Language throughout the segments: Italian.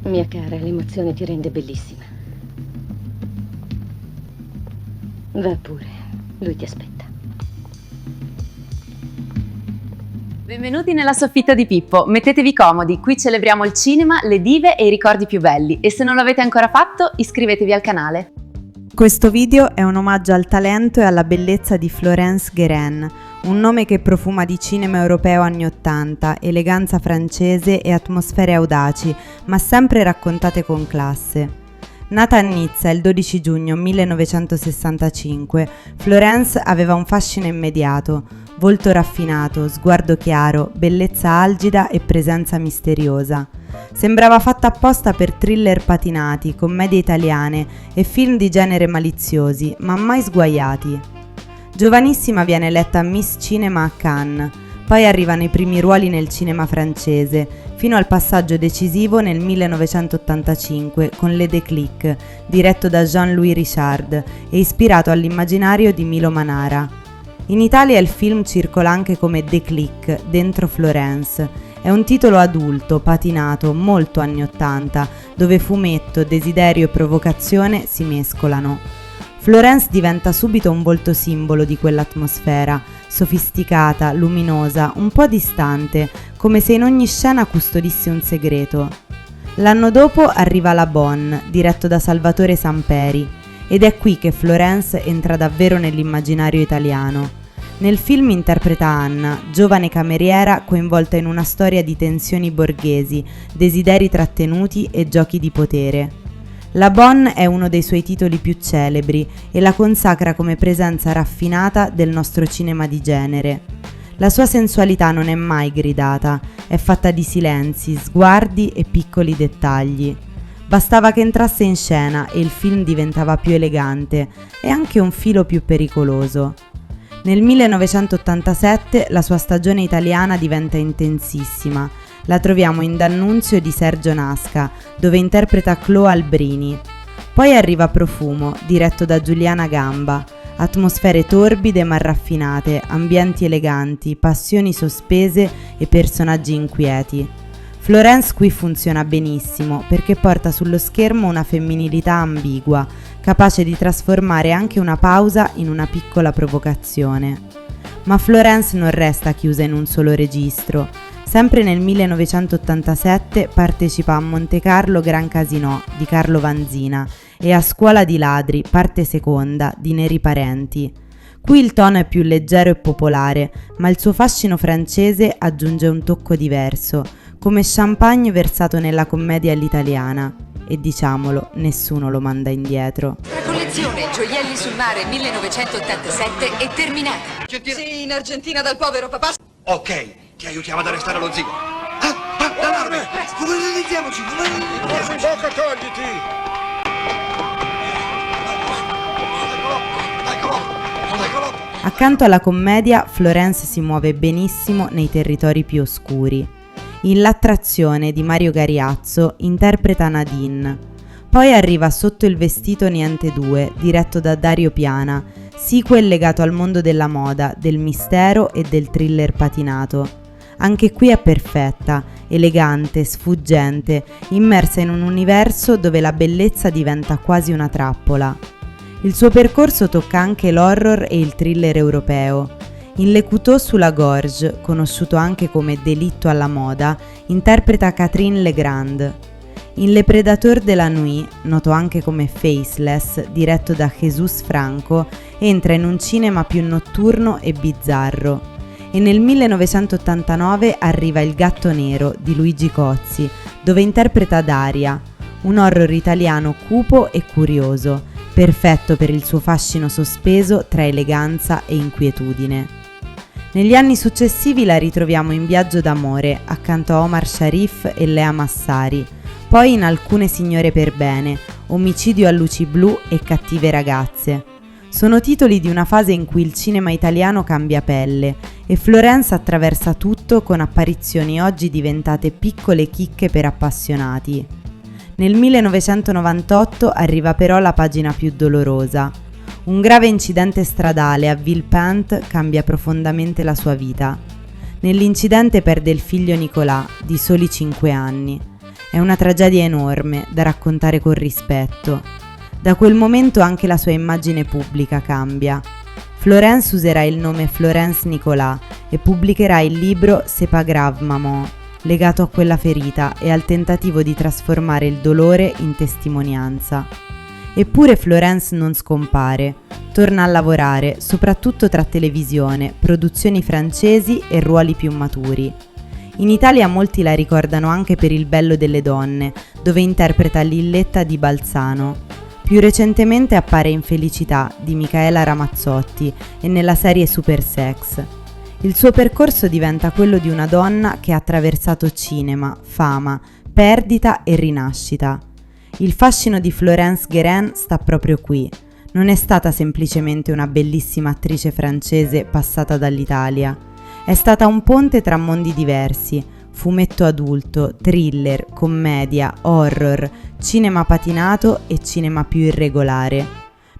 Mia cara, l'emozione ti rende bellissima. Va pure, lui ti aspetta. Benvenuti nella soffitta di Pippo, mettetevi comodi, qui celebriamo il cinema, le dive e i ricordi più belli e se non l'avete ancora fatto iscrivetevi al canale. Questo video è un omaggio al talento e alla bellezza di Florence Guérin, un nome che profuma di cinema europeo anni '80, eleganza francese e atmosfere audaci, ma sempre raccontate con classe. Nata a Nizza il 12 giugno 1965, Florence aveva un fascino immediato, volto raffinato, sguardo chiaro, bellezza algida e presenza misteriosa. Sembrava fatta apposta per thriller patinati, commedie italiane e film di genere maliziosi, ma mai sguaiati. Giovanissima viene eletta Miss Cinema a Cannes, poi arrivano i primi ruoli nel cinema francese, fino al passaggio decisivo nel 1985 con Le Déclic, diretto da Jean-Louis Richard e ispirato all'immaginario di Milo Manara. In Italia il film circola anche come Déclic, Dentro Florence. È un titolo adulto, patinato, molto anni '80, dove fumetto, desiderio e provocazione si mescolano. Florence diventa subito un volto simbolo di quell'atmosfera, sofisticata, luminosa, un po' distante, come se in ogni scena custodisse un segreto. L'anno dopo arriva La Bonne, diretto da Salvatore Samperi, ed è qui che Florence entra davvero nell'immaginario italiano. Nel film interpreta Anna, giovane cameriera coinvolta in una storia di tensioni borghesi, desideri trattenuti e giochi di potere. La Bonne è uno dei suoi titoli più celebri e la consacra come presenza raffinata del nostro cinema di genere. La sua sensualità non è mai gridata, è fatta di silenzi, sguardi e piccoli dettagli. Bastava che entrasse in scena e il film diventava più elegante e anche un filo più pericoloso. Nel 1987 la sua stagione italiana diventa intensissima. La troviamo in D'Annunzio di Sergio Nasca, dove interpreta Chloe Albrini. Poi arriva Profumo, diretto da Giuliana Gamba. Atmosfere torbide ma raffinate, ambienti eleganti, passioni sospese e personaggi inquieti. Florence qui funziona benissimo perché porta sullo schermo una femminilità ambigua, capace di trasformare anche una pausa in una piccola provocazione. Ma Florence non resta chiusa in un solo registro. Sempre nel 1987 partecipa a Montecarlo Gran Casinò di Carlo Vanzina e a Scuola di ladri, parte seconda, di Neri Parenti. Qui il tono è più leggero e popolare, ma il suo fascino francese aggiunge un tocco diverso, come champagne versato nella commedia all'italiana. E diciamolo, nessuno lo manda indietro. La collezione Gioielli sul mare 1987 è terminata. Sì, in Argentina dal povero papà. Ok, ti aiutiamo ad arrestare lo zio. L'allarme! Mobilizziamoci! Poca, togliti! Eccolo! Accanto alla commedia, Florence si muove benissimo nei territori più oscuri. In L'attrazione di Mario Gariazzo interpreta Nadine. Poi arriva Sotto il vestito niente due, diretto da Dario Piana, sequel legato al mondo della moda, del mistero e del thriller patinato. Anche qui è perfetta, elegante, sfuggente, immersa in un universo dove la bellezza diventa quasi una trappola. Il suo percorso tocca anche l'horror e il thriller europeo. In Le Couteau sous la gorge, conosciuto anche come Delitto alla moda, interpreta Catherine Legrand. In Le Prédateurs de la nuit, noto anche come Faceless, diretto da Jesús Franco, entra in un cinema più notturno e bizzarro. E nel 1989 arriva Il gatto nero di Luigi Cozzi, dove interpreta Daria, un horror italiano cupo e curioso, perfetto per il suo fascino sospeso tra eleganza e inquietudine. Negli anni successivi la ritroviamo in Viaggio d'amore, accanto a Omar Sharif e Lea Massari, poi in Alcune signore per bene, Omicidio a luci blu e Cattive ragazze. Sono titoli di una fase in cui il cinema italiano cambia pelle e Florence attraversa tutto con apparizioni oggi diventate piccole chicche per appassionati. Nel 1998 arriva però la pagina più dolorosa. Un grave incidente stradale a Villepinte cambia profondamente la sua vita. Nell'incidente perde il figlio Nicolas, di soli 5 anni. È una tragedia enorme da raccontare con rispetto. Da quel momento anche la sua immagine pubblica cambia. Florence userà il nome Florence Nicolas e pubblicherà il libro C'est pas grave maman, legato a quella ferita e al tentativo di trasformare il dolore in testimonianza. Eppure Florence non scompare, torna a lavorare, soprattutto tra televisione, produzioni francesi e ruoli più maturi. In Italia molti la ricordano anche per Il bello delle donne, dove interpreta Lilletta di Balzano. Più recentemente appare in Felicità di Micaela Ramazzotti e nella serie Super Sex. Il suo percorso diventa quello di una donna che ha attraversato cinema, fama, perdita e rinascita. Il fascino di Florence Guérin sta proprio qui. Non è stata semplicemente una bellissima attrice francese passata dall'Italia. È stata un ponte tra mondi diversi, fumetto adulto, thriller, commedia, horror, cinema patinato e cinema più irregolare.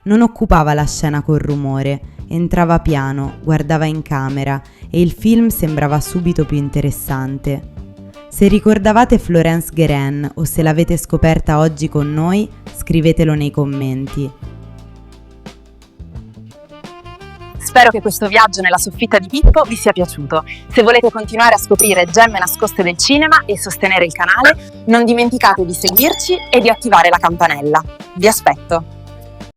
Non occupava la scena col rumore, entrava piano, guardava in camera e il film sembrava subito più interessante. Se ricordavate Florence Guérin o se l'avete scoperta oggi con noi, scrivetelo nei commenti. Spero che questo viaggio nella soffitta di Pippo vi sia piaciuto. Se volete continuare a scoprire gemme nascoste del cinema e sostenere il canale, non dimenticate di seguirci e di attivare la campanella. Vi aspetto!